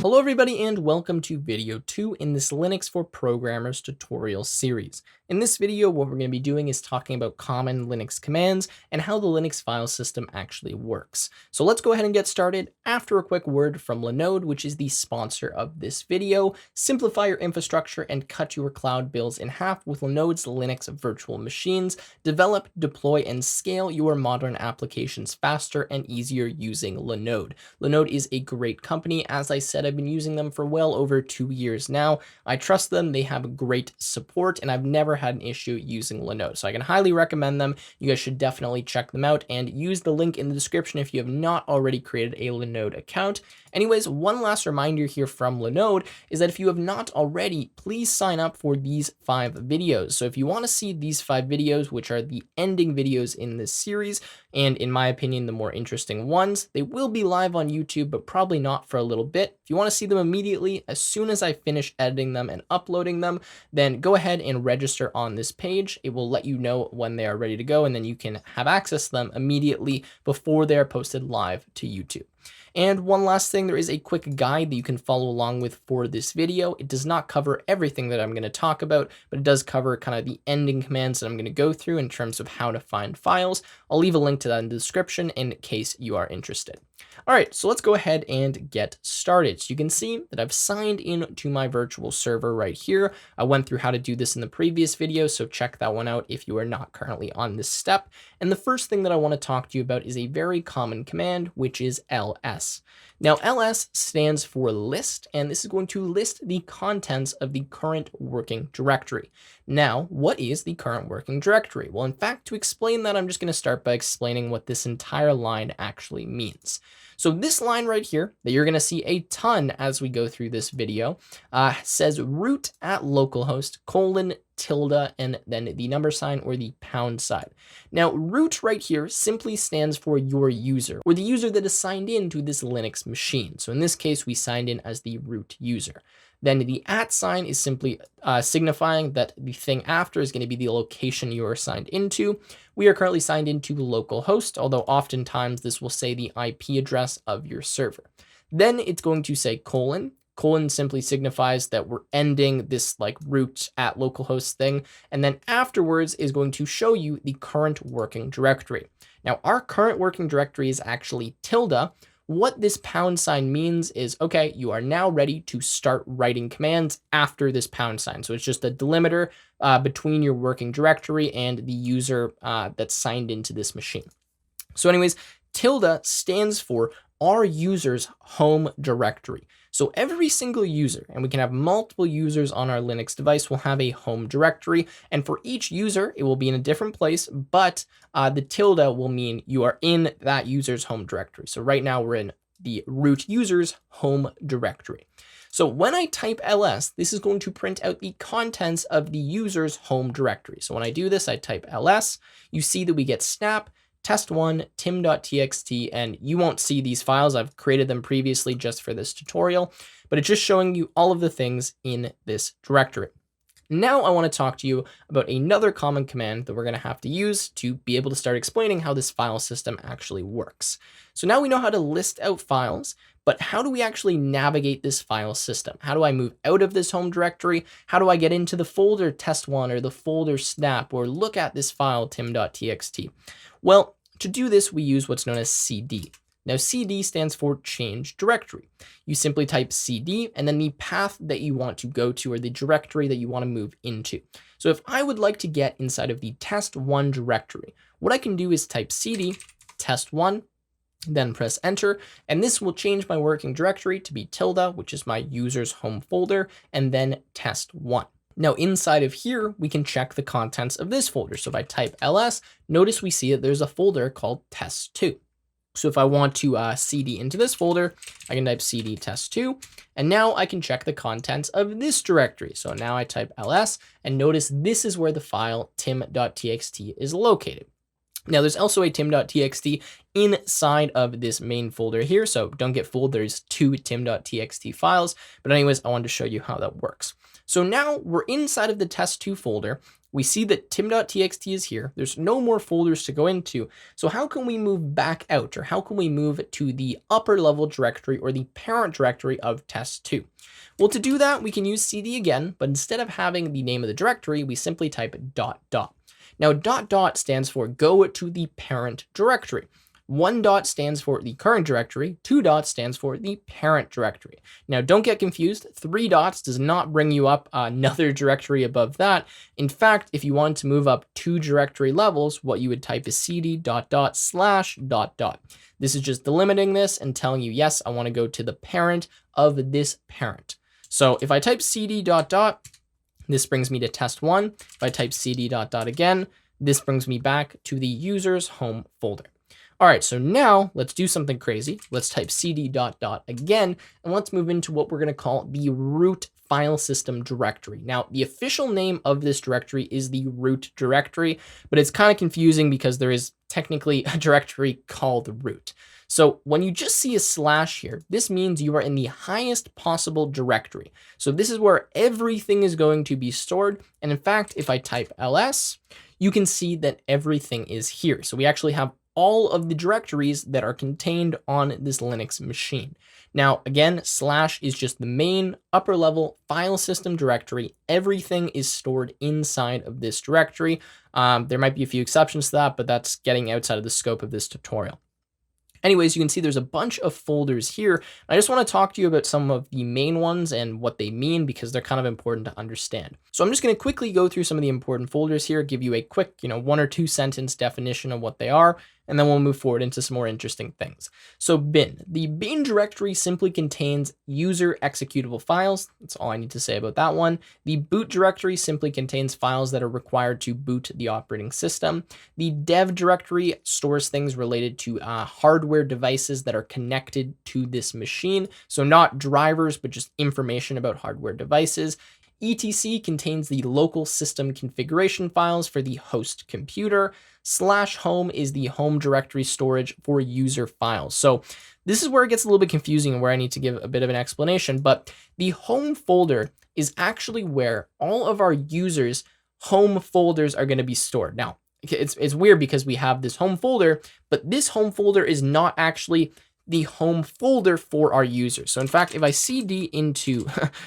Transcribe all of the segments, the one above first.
Hello everybody and welcome to video 2 in this Linux for Programmers tutorial series. In this video, what we're going to be doing is talking about common Linux commands and how the Linux file system actually works. So let's go ahead and get started after a quick word from Linode, which is the sponsor of this video. Simplify your infrastructure and cut your cloud bills in half with Linode's Linux virtual machines. Develop, deploy, and scale your modern applications faster and easier using Linode. Linode is a great company. As I said, I've been using them for well over 2 years now. I trust them. They have great support and I've never had an issue using Linode. So I can highly recommend them. You guys should definitely check them out and use the link in the description if you have not already created a Linode account. Anyways, one last reminder here from Linode is that if you have not already, please sign up for these 5 videos. So if you want to see these 5 videos, which are the ending videos in this series, and in my opinion, the more interesting ones, they will be live on YouTube, but probably not for a little bit. If you want to see them immediately, as soon as I finish editing them and uploading them, then go ahead and register on this page. It will let you know when they are ready to go, and then you can have access to them immediately before they are posted live to YouTube. And one last thing, there is a quick guide that you can follow along with for this video. It does not cover everything that I'm going to talk about, but it does cover kind of the ending commands that I'm going to go through in terms of how to find files. I'll leave a link to that in the description in case you are interested. All right, so let's go ahead and get started. So you can see that I've signed in to my virtual server right here. I went through how to do this in the previous video, so check that one out if you are not currently on this step. And the first thing that I want to talk to you about is a very common command, which is ls. Now, ls stands for list, and this is going to list the contents of the current working directory. Now, what is the current working directory? Well, in fact, to explain that, I'm just going to start by explaining what this entire line actually means. So this line right here that you're going to see a ton as we go through this video says root at localhost : tilde and then the number sign or the pound sign. Now, root right here simply stands for your user or the user that is signed in to this Linux machine. So in this case, we signed in as the root user. Then the @ sign is simply signifying that the thing after is going to be the location you are signed into. We are currently signed into localhost, although oftentimes this will say the IP address of your server. Then it's going to say colon. Colon simply signifies that we're ending this like root at localhost thing. And then afterwards is going to show you the current working directory. Now, our current working directory is actually tilde. What this pound sign means is, okay, you are now ready to start writing commands after this pound sign. So it's just a delimiter between your working directory and the user that's signed into this machine. So anyways, tilde stands for our user's home directory. So every single user, and we can have multiple users on our Linux device, will have a home directory. And for each user, it will be in a different place, but the tilde will mean you are in that user's home directory. So right now we're in the root user's home directory. So when I type ls, this is going to print out the contents of the user's home directory. So when I do this, I type ls, you see that we get snap, test1, tim.txt, and you won't see these files. I've created them previously just for this tutorial, but it's just showing you all of the things in this directory. Now I want to talk to you about another common command that we're going to have to use to be able to start explaining how this file system actually works. So now we know how to list out files, but how do we actually navigate this file system? How do I move out of this home directory? How do I get into the folder test1 or the folder snap or look at this file tim.txt? Well, to do this, we use what's known as cd. Now, cd stands for change directory. You simply type cd and then the path that you want to go to or the directory that you want to move into. So if I would like to get inside of the test1 directory, what I can do is type cd test1, then press enter, and this will change my working directory to be tilde, which is my user's home folder, and then test1. Now inside of here, we can check the contents of this folder. So if I type ls, notice we see that there's a folder called test2. So if I want to cd into this folder, I can type cd test2, and now I can check the contents of this directory. So now I type ls, and notice this is where the file tim.txt is located. Now there's also a tim.txt inside of this main folder here, so don't get fooled, there's 2 tim.txt files, but anyways, I wanted to show you how that works. So now we're inside of the test2 folder, We see that tim.txt is here. There's no more folders to go into. So how can we move back out, or how can we move to the upper level directory or the parent directory of test2? Well, to do that, we can use cd again, but instead of having the name of the directory, we simply type ... Now, ... stands for go to the parent directory. 1 dot stands for the current directory, 2 dots stands for the parent directory. Now, don't get confused. 3 dots does not bring you up another directory above that. In fact, if you want to move up 2 directory levels, what you would type is cd ... This is just delimiting this and telling you, yes, I want to go to the parent of this parent. So if I type cd ... this brings me to test1. If I type cd ... again, this brings me back to the user's home folder. All right, so now let's do something crazy. Let's type cd ... again, and let's move into what we're going to call the root file system directory. Now, the official name of this directory is the root directory, but it's kind of confusing because there is technically a directory called root. So when you just see a slash here, this means you are in the highest possible directory. So this is where everything is going to be stored. And in fact, if I type ls, you can see that everything is here. So we actually have all of the directories that are contained on this Linux machine. Now, again, slash is just the main upper level file system directory. Everything is stored inside of this directory. There might be a few exceptions to that, but that's getting outside of the scope of this tutorial. Anyways, you can see there's a bunch of folders here. I just want to talk to you about some of the main ones and what they mean, because they're kind of important to understand. So I'm just going to quickly go through some of the important folders here, give you a quick, 1 or 2 sentence definition of what they are, and then we'll move forward into some more interesting things. So bin. The bin directory simply contains user executable files. That's all I need to say about that one. The boot directory simply contains files that are required to boot the operating system. The dev directory stores things related to hardware devices that are connected to this machine. So not drivers, but just information about hardware devices. etc contains the local system configuration files for the host computer. /home is the home directory storage for user files. So this is where it gets a little bit confusing and where I need to give a bit of an explanation, but the home folder is actually where all of our users' home folders are going to be stored. Now, it's weird because we have this home folder, but this home folder is not actually the home folder for our users. So in fact, if I cd into,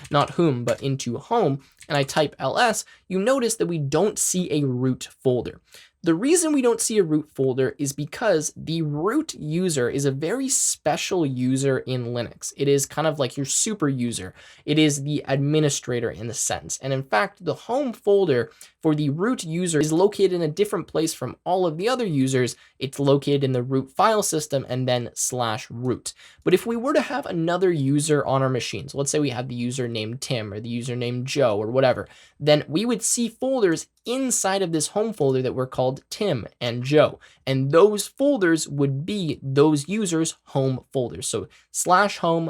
not whom, but into home, and I type ls, you notice that we don't see a root folder. The reason we don't see a root folder is because the root user is a very special user in Linux. It is kind of like your super user. It is the administrator in the sense. And in fact, the home folder for the root user is located in a different place from all of the other users. It's located in the root file system and then /root. But if we were to have another user on our machine, so let's say we had the user named Tim or the user named Joe or whatever, then we would see folders inside of this home folder that were called Tim and Joe. And those folders would be those users' home folders. So /home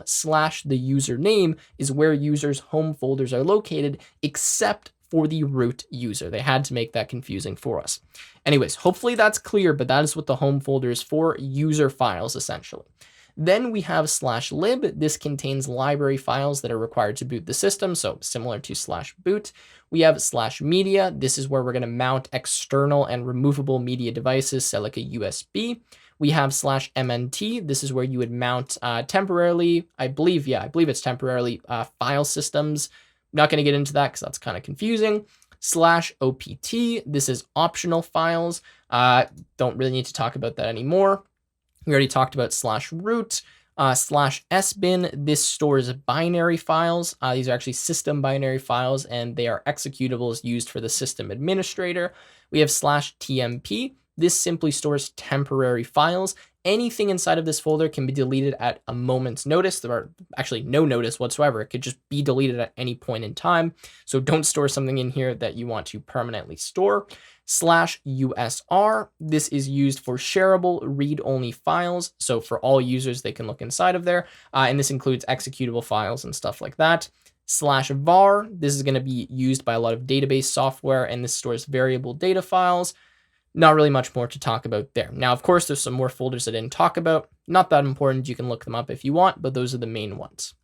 / the username is where users' home folders are located, except for the root user. They had to make that confusing for us. Anyways, hopefully that's clear, but that is what the home folder is for, user files essentially. Then we have /lib. This contains library files that are required to boot the system, so similar to /boot. We have /media. This is where we're going to mount external and removable media devices, say like a USB. We have /mnt. This is where you would mount temporarily, I believe it's temporarily file systems. Not going to get into that because that's kind of confusing. /opt. This is optional files. Don't really need to talk about that anymore. We already talked about /root. /sbin. This stores binary files. These are actually system binary files, and they are executables used for the system administrator. We have /tmp. This simply stores temporary files. Anything inside of this folder can be deleted at a moment's notice. There are actually no notice whatsoever. It could just be deleted at any point in time. So don't store something in here that you want to permanently store. /usr. This is used for shareable read-only files. So for all users, they can look inside of there. And this includes executable files and stuff like that. /var. This is going to be used by a lot of database software, and this stores variable data files. Not really much more to talk about there. Now, of course, there's some more folders I didn't talk about. Not that important. You can look them up if you want, but those are the main ones.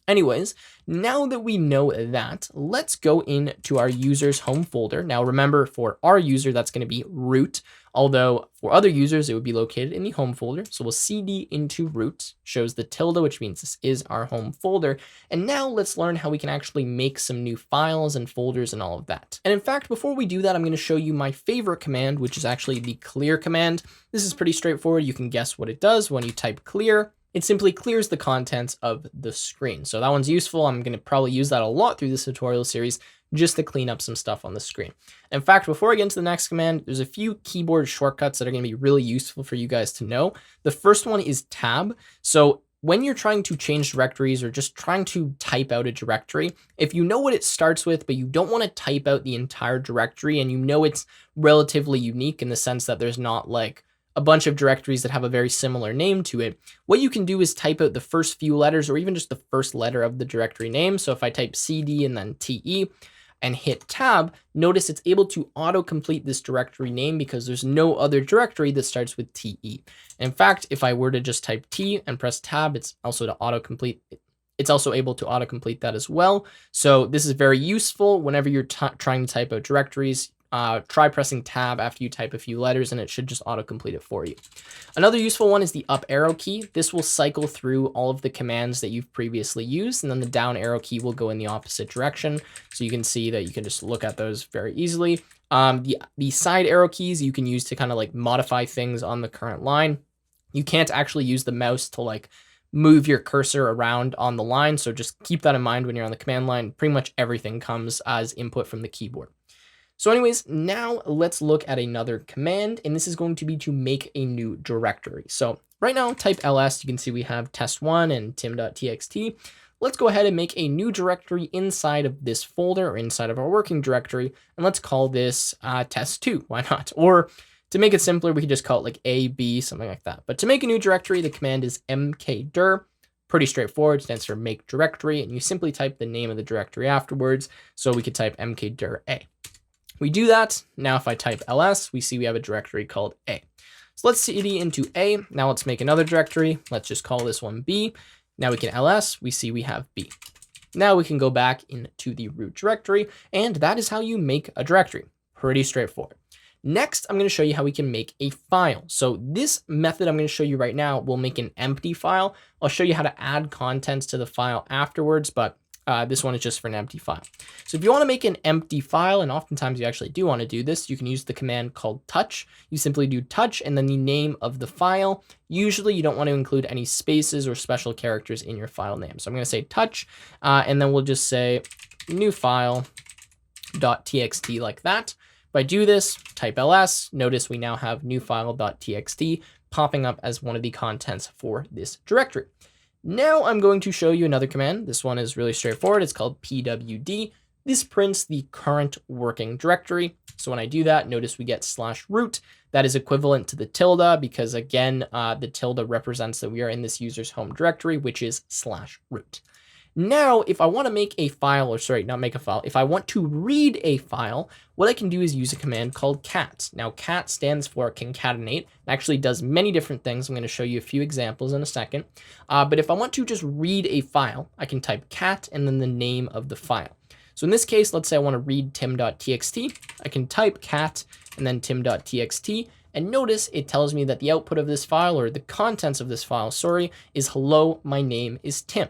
Anyways, now that we know that, let's go into our user's home folder. Now remember, for our user, that's going to be root, although for other users, it would be located in the home folder. So we'll cd into root, shows the tilde, which means this is our home folder. And now let's learn how we can actually make some new files and folders and all of that. And in fact, before we do that, I'm going to show you my favorite command, which is actually the clear command. This is pretty straightforward. You can guess what it does when you type clear. It simply clears the contents of the screen. So that one's useful. I'm going to probably use that a lot through this tutorial series just to clean up some stuff on the screen. In fact, before I get into the next command, there's a few keyboard shortcuts that are going to be really useful for you guys to know. The first one is tab. So when you're trying to change directories or just trying to type out a directory, if you know what it starts with, but you don't want to type out the entire directory and you know it's relatively unique in the sense that there's not like a bunch of directories that have a very similar name to it, what you can do is type out the first few letters or even just the first letter of the directory name. So if I type cd and then te and hit tab, notice it's able to autocomplete this directory name because there's no other directory that starts with te. In fact, if I were to just type t and press tab, it's also to autocomplete. It's also able to autocomplete that as well. So this is very useful whenever you're trying to type out directories. Try pressing tab after you type a few letters and it should just autocomplete it for you. Another useful one is the up arrow key. This will cycle through all of the commands that you've previously used, and then the down arrow key will go in the opposite direction. So you can see that you can just look at those very easily. The side arrow keys you can use to kind of like modify things on the current line. You can't actually use the mouse to like move your cursor around on the line. So just keep that in mind when you're on the command line. Pretty much everything comes as input from the keyboard. So anyways, now let's look at another command, and this is going to be to make a new directory. So right now, type ls, you can see we have test1 and tim.txt. Let's go ahead and make a new directory inside of this folder or inside of our working directory, and let's call this test2, why not? Or to make it simpler, we could just call it like A, B, something like that. But to make a new directory, the command is mkdir. Pretty straightforward, stands for make directory, and you simply type the name of the directory afterwards. So we could type mkdir A. We do that. Now, if I type ls, we see we have a directory called A. So let's cd into A. Now let's make another directory. Let's just call this one B. Now we can ls, we see we have B. Now we can go back into the root directory, and that is how you make a directory. Pretty straightforward. Next, I'm going to show you how we can make a file. So this method I'm going to show you right now will make an empty file. I'll show you how to add contents to the file afterwards, but this one is just for an empty file. So if you want to make an empty file, and oftentimes you actually do want to do this, you can use the command called touch. You simply do touch and then the name of the file. Usually you don't want to include any spaces or special characters in your file name. So I'm going to say touch, and then we'll just say new file.txt like that. If I do this, type ls, notice we now have new file.txt popping up as one of the contents for this directory. Now I'm going to show you another command. This one is really straightforward. It's called pwd. This prints the current working directory. So when I do that, notice we get /root. That is equivalent to the tilde because again, the tilde represents that we are in this user's home directory, which is /root. Now, if I want to make a file, or sorry, not make a file, if I want to read a file, what I can do is use a command called cat. Now, cat stands for concatenate. It actually does many different things. I'm going to show you a few examples in a second. But if I want to just read a file, I can type cat and then the name of the file. So in this case, let's say I want to read tim.txt. I can type cat and then tim.txt. And notice it tells me that the output of this file, or the contents of this file, sorry, is hello, my name is Tim.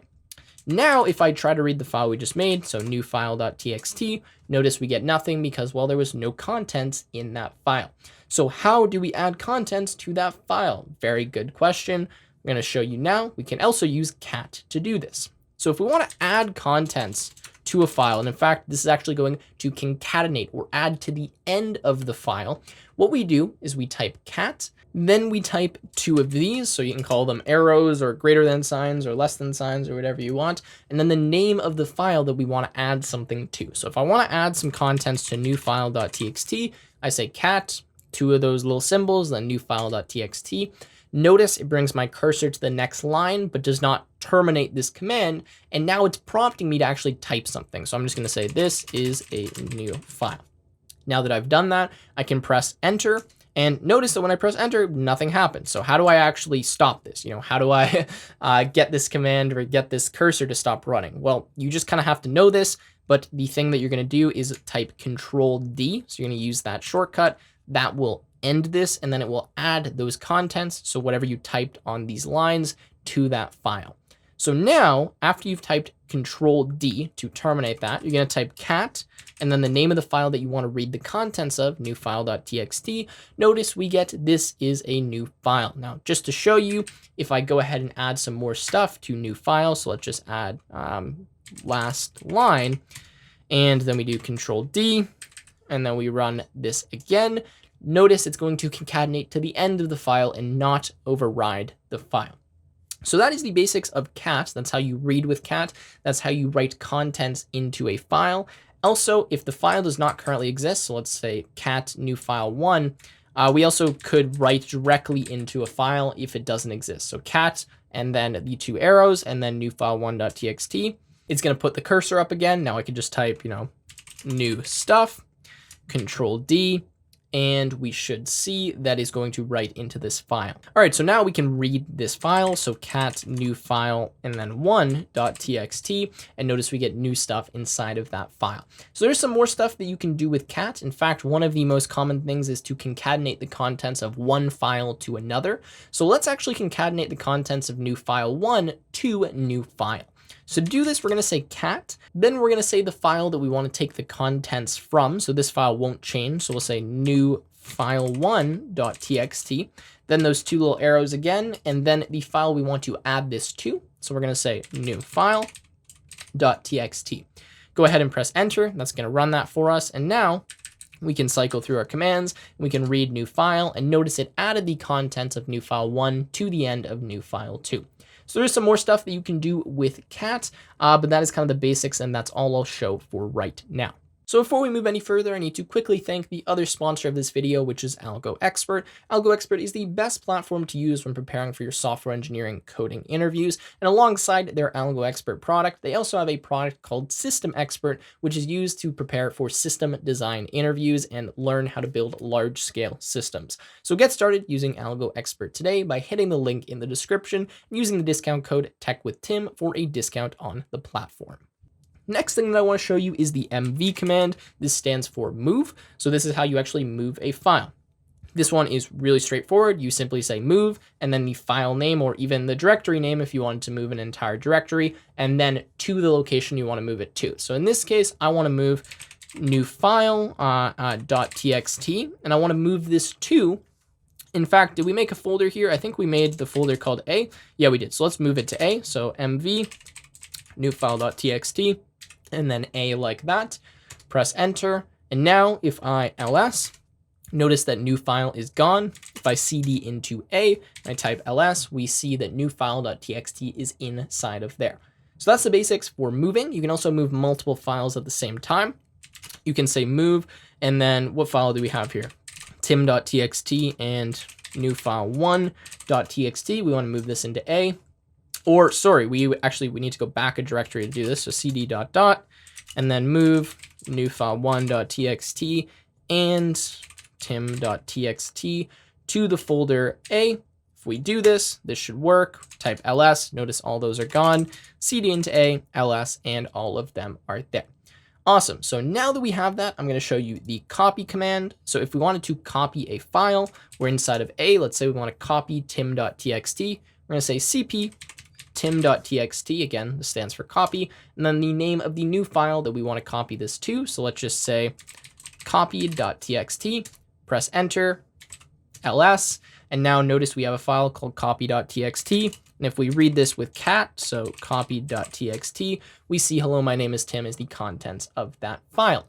Now, if I try to read the file we just made, so new file.txt, notice we get nothing because, well, there was no contents in that file. So how do we add contents to that file? Very good question. I'm going to show you now. We can also use cat to do this. So if we want to add contents to a file, and in fact, this is actually going to concatenate or add to the end of the file, what we do is we type cat, then we type two of these, so you can call them arrows or greater than signs or less than signs or whatever you want, and then the name of the file that we want to add something to. So if I want to add some contents to new file.txt, I say cat, two of those little symbols, then new file.txt. Notice it brings my cursor to the next line, but does not terminate this command. And now it's prompting me to actually type something. So I'm just going to say this is a new file. Now that I've done that, I can press enter. And notice that when I press enter, nothing happens. So how do I actually stop this? How do I get this command or get this cursor to stop running? Well, you just kind of have to know this, but the thing that you're going to do is type Control D. So you're going to use that shortcut that will end this, and then it will add those contents. So whatever you typed on these lines to that file. So now, after you've typed Control D to terminate that, you're going to type cat and then the name of the file that you want to read the contents of, new file.txt. Notice we get this is a new file. Now, just to show you, if I go ahead and add some more stuff to new file, so let's just add last line, and then we do Control D, and then we run this again. Notice it's going to concatenate to the end of the file and not override the file. So that is the basics of cat. That's how you read with cat. That's how you write contents into a file. Also, if the file does not currently exist, so let's say cat new file 1, we also could write directly into a file if it doesn't exist. So cat and then the 2 arrows and then new file 1.txt. It's going to put the cursor up again. Now I can just type, new stuff, Control D, and we should see that is going to write into this file. All right, so now we can read this file. So cat new file and then 1.txt, and notice we get new stuff inside of that file. So there's some more stuff that you can do with cat. In fact, one of the most common things is to concatenate the contents of one file to another. So let's actually concatenate the contents of new file 1 to new file. So to do this, we're going to say cat, then we're going to say the file that we want to take the contents from. So this file won't change. So we'll say new file1.txt, then those 2 little arrows again, and then the file we want to add this to. So we're going to say new file.txt. Go ahead and press enter. That's going to run that for us. And now we can cycle through our commands. We can read new file, and notice it added the contents of new file 1 to the end of new file 2. So there's some more stuff that you can do with cat, but that is kind of the basics, and that's all I'll show for right now. So before we move any further, I need to quickly thank the other sponsor of this video, which is AlgoExpert. AlgoExpert is the best platform to use when preparing for your software engineering coding interviews. And alongside their AlgoExpert product, they also have a product called System Expert, which is used to prepare for system design interviews and learn how to build large-scale systems. So get started using AlgoExpert today by hitting the link in the description and using the discount code TechWithTim for a discount on the platform. Next thing that I want to show you is the mv command. This stands for move. So this is how you actually move a file. This one is really straightforward. You simply say move and then the file name or even the directory name if you wanted to move an entire directory, and then to the location you want to move it to. So in this case, I want to move new file .txt, and I want to move this to, in fact, did we make a folder here? I think we made the folder called A. Yeah, we did. So let's move it to A. So mv new file.txt. And then A like that, press enter. And now if I ls, notice that new file is gone. If I cd into A and I type ls, we see that new file.txt is inside of there. So that's the basics for moving. You can also move multiple files at the same time. You can say move, and then what file do we have here? tim.txt and new file 1.txt. We want to move this into A. Or sorry, we need to go back a directory to do this. So cd ... and then move new file 1.txt and tim.txt to the folder A. If we do this, this should work. Type ls, notice all those are gone. cd into A, ls, and all of them are there. Awesome. So now that we have that, I'm going to show you the copy command. So if we wanted to copy a file, we're inside of A. Let's say we want to copy tim.txt. We're going to say cp tim.txt, again, this stands for copy, and then the name of the new file that we want to copy this to. So let's just say copy.txt, press enter, ls, and now notice we have a file called copy.txt. And if we read this with cat, so copy.txt, we see hello, my name is Tim is the contents of that file.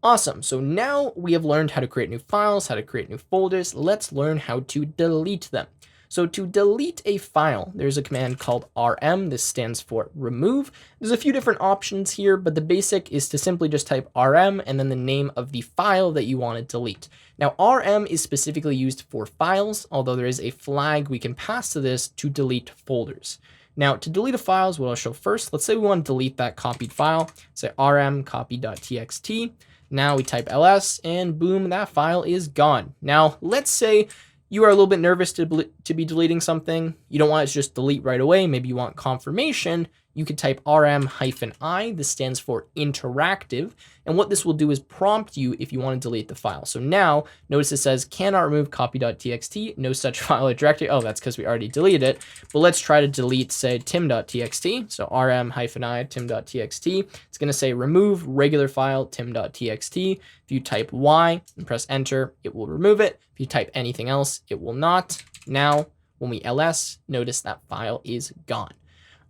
Awesome. So now we have learned how to create new files, how to create new folders. Let's learn how to delete them. So to delete a file, there's a command called rm. This stands for remove. There's a few different options here, but the basic is to simply just type rm and then the name of the file that you want to delete. Now, rm is specifically used for files, although there is a flag we can pass to this to delete folders. Now, to delete a file is what I'll show first. Let's say we want to delete that copied file. Say rm copy.txt. Now we type ls and boom, that file is gone. Now let's say you are a little bit nervous to be deleting something. You don't want it to just delete right away. Maybe you want confirmation. You could type rm-i. This stands for interactive. And what this will do is prompt you if you want to delete the file. So now notice it says cannot remove copy.txt, no such file or directory. Oh, that's because we already deleted it. But let's try to delete, say, tim.txt. So rm-i tim.txt. It's going to say remove regular file tim.txt. If you type y and press enter, it will remove it. If you type anything else, it will not. Now, when we ls, notice that file is gone.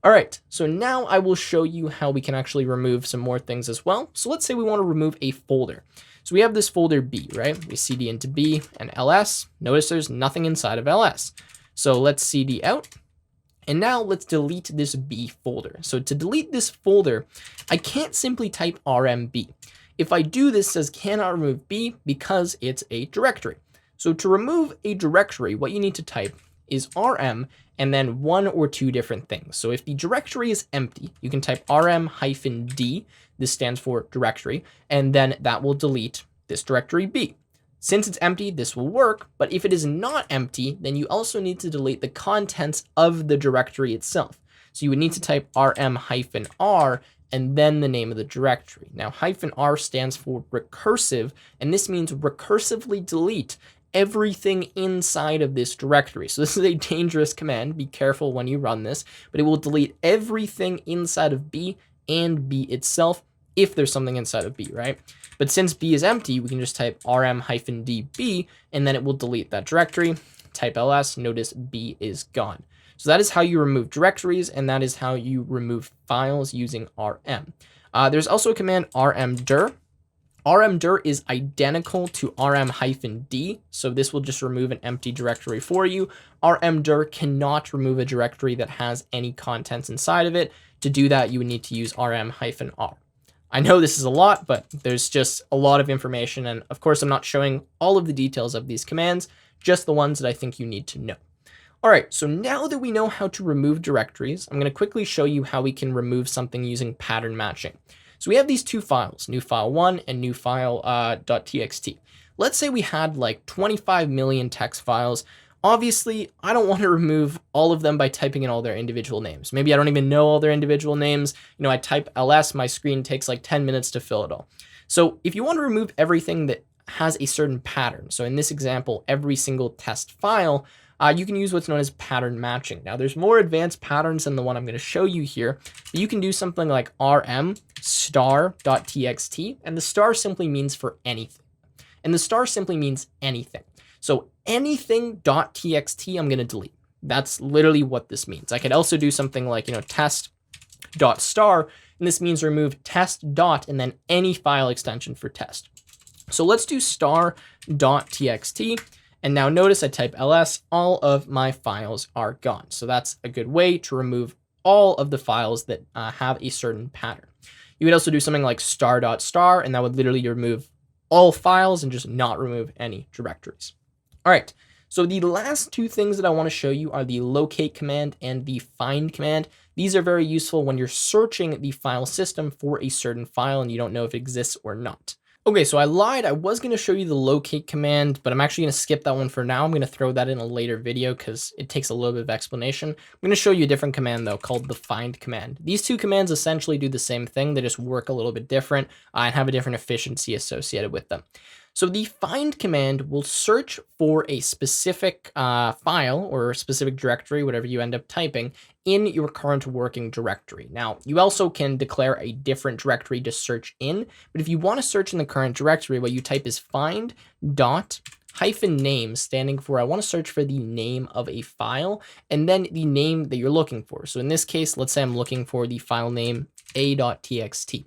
All right, so now I will show you how we can actually remove some more things as well. So let's say we want to remove a folder. So we have this folder B, right? We cd into B and ls. Notice there's nothing inside of ls. So let's cd out. And now let's delete this B folder. So to delete this folder, I can't simply type rmb. If I do this, it says cannot remove B because it's a directory. So to remove a directory, what you need to type is rm and then one or two different things. So if the directory is empty, you can type rm-d, this stands for directory, and then that will delete this directory B. Since it's empty, this will work, but if it is not empty, then you also need to delete the contents of the directory itself. So you would need to type rm-r and then the name of the directory. Now -r stands for recursive, and this means recursively delete everything inside of this directory. So this is a dangerous command. Be careful when you run this, but it will delete everything inside of B and B itself if there's something inside of B, right? But since B is empty, we can just type rm-db and then it will delete that directory. Type ls, notice B is gone. So that is how you remove directories, and that is how you remove files using rm. There's also a command rmdir. rmdir is identical to rm-d, so this will just remove an empty directory for you. rmdir cannot remove a directory that has any contents inside of it. To do that, you would need to use rm-r. I know this is a lot, but there's just a lot of information, and of course I'm not showing all of the details of these commands, just the ones that I think you need to know. All right, so now that we know how to remove directories, I'm going to quickly show you how we can remove something using pattern matching. So we have these two files, new file 1 and new file .txt. Let's say we had like 25 million text files. Obviously, I don't want to remove all of them by typing in all their individual names. Maybe I don't even know all their individual names. You know, I type ls, my screen takes like 10 minutes to fill it all. So if you want to remove everything that has a certain pattern, so in this example, every single test file, you can use what's known as pattern matching. Now, there's more advanced patterns than the one I'm going to show you here, but you can do something like rm star.txt, and the star simply means for anything. And the star simply means anything. So anything.txt, I'm going to delete. That's literally what this means. I could also do something like, test.star, and this means remove test dot and then any file extension for test. So let's do star.txt. And now notice I type ls, all of my files are gone. So that's a good way to remove all of the files that have a certain pattern. You would also do something like star.star, and that would literally remove all files and just not remove any directories. All right, so the last two things that I want to show you are the locate command and the find command. These are very useful when you're searching the file system for a certain file and you don't know if it exists or not. Okay, so I lied. I was going to show you the locate command, but I'm actually going to skip that one for now. I'm going to throw that in a later video because it takes a little bit of explanation. I'm going to show you a different command, though, called the find command. These two commands essentially do the same thing. They just work a little bit different and have a different efficiency associated with them. So the find command will search for a specific file or a specific directory, whatever you end up typing, in your current working directory. Now, you also can declare a different directory to search in, but if you want to search in the current directory, what you type is find dot -name, standing for I want to search for the name of a file and then the name that you're looking for. So in this case, let's say I'm looking for the file name a.txt.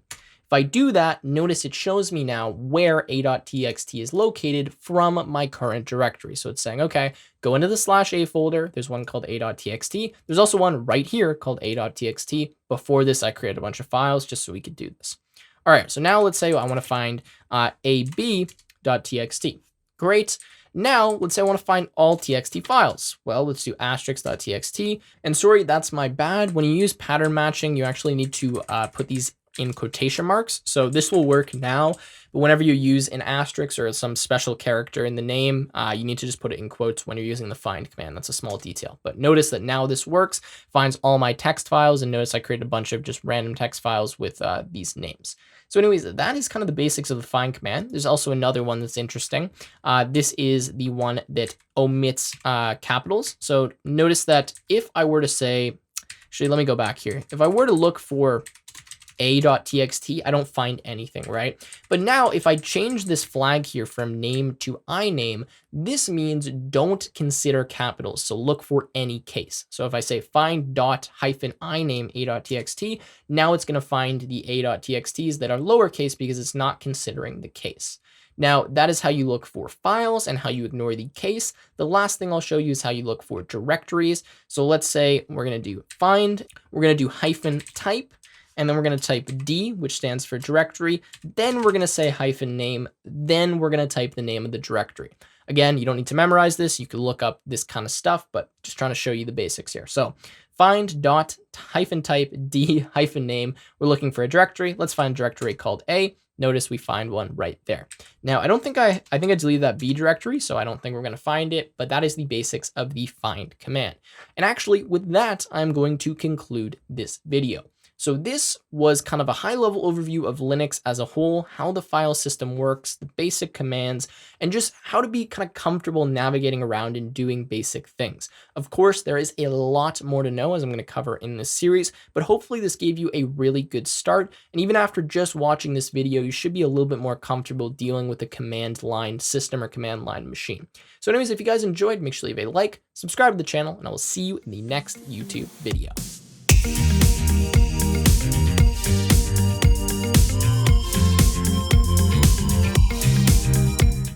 If I do that, notice it shows me now where a.txt is located from my current directory. So it's saying, okay, go into the /a folder. There's one called a.txt. There's also one right here called a.txt. Before this, I created a bunch of files just so we could do this. All right, so now let's say I want to find ab.txt. Great. Now, let's say I want to find all txt files. Well, let's do *.txt. And sorry, that's my bad. When you use pattern matching, you actually need to put these in quotation marks. So this will work now, but whenever you use an asterisk or some special character in the name, you need to just put it in quotes when you're using the find command. That's a small detail, but notice that now this works, finds all my text files, and notice I created a bunch of just random text files with these names. So anyways, that is kind of the basics of the find command. There's also another one that's interesting. This is the one that omits capitals. So notice that if I were to say, actually, let me go back here. If I were to look for a.txt, I don't find anything, right? But now if I change this flag here from name to iname, this means don't consider capitals. So look for any case. So if I say find dot hyphen iname a.txt, now it's going to find the a.txt's that are lowercase because it's not considering the case. Now, that is how you look for files and how you ignore the case. The last thing I'll show you is how you look for directories. So let's say we're going to do find, we're going to do hyphen type, and then we're going to type D, which stands for directory. Then we're going to say hyphen name. Then we're going to type the name of the directory. Again, you don't need to memorize this. You can look up this kind of stuff, but just trying to show you the basics here. So find dot hyphen type D hyphen name. We're looking for a directory. Let's find a directory called A. Notice we find one right there. Now, I think I deleted that B directory, so I don't think we're going to find it, but that is the basics of the find command. And actually, with that, I'm going to conclude this video. So this was kind of a high-level overview of Linux as a whole, how the file system works, the basic commands, and just how to be kind of comfortable navigating around and doing basic things. Of course, there is a lot more to know, as I'm going to cover in this series, but hopefully this gave you a really good start. And even after just watching this video, you should be a little bit more comfortable dealing with a command line system or command line machine. So anyways, if you guys enjoyed, make sure you leave a like, subscribe to the channel, and I will see you in the next YouTube video.